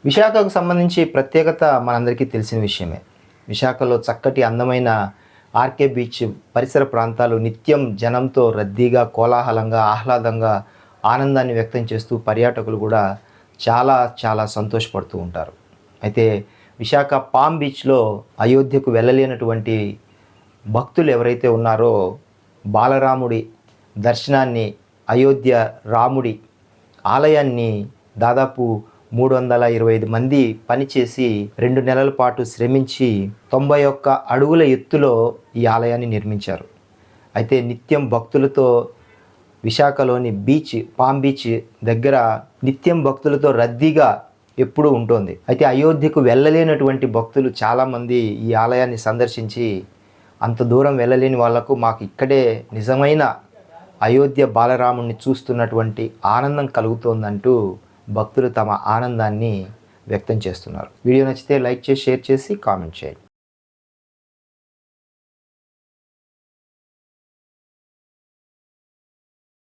విశాఖకు సంబంధించి ప్రత్యేకత మనందరికీ తెలిసిన విషయమే. విశాఖలో చక్కటి అందమైన ఆర్కే బీచ్ పరిసర ప్రాంతాలు నిత్యం జనంతో రద్దీగా, కోలాహలంగా, ఆహ్లాదంగా, ఆనందాన్ని వ్యక్తం చేస్తూ పర్యాటకులు కూడా చాలా చాలా సంతోషపడుతూ ఉంటారు. అయితే విశాఖ పామ్ బీచ్లో అయోధ్యకు వెళ్ళలేనటువంటి భక్తులు ఎవరైతే ఉన్నారో బాలరాముడి దర్శనాన్ని, అయోధ్య రాముడి ఆలయాన్ని దాదాపు 325 మంది పనిచేసి 2 నెలల పాటు శ్రమించి 91 అడుగుల ఎత్తులో ఈ ఆలయాన్ని నిర్మించారు. అయితే నిత్యం భక్తులతో విశాఖలోని పామ్ బీచ్ దగ్గర నిత్యం భక్తులతో రద్దీగా ఎప్పుడూ ఉంటుంది. అయితే అయోధ్యకు వెళ్ళలేనటువంటి భక్తులు చాలామంది ఈ ఆలయాన్ని సందర్శించి అంత దూరం వెళ్ళలేని వాళ్లకు మాకు ఇక్కడే నిజమైన అయోధ్య బాలరాముడిని చూస్తున్నటువంటి ఆనందం కలుగుతోందంటూ భక్తులు తమ ఆనందాన్ని వ్యక్తం చేస్తున్నారు. వీడియో నచ్చితే లైక్ చేసి, షేర్ చేసి, కామెంట్ చేయండి.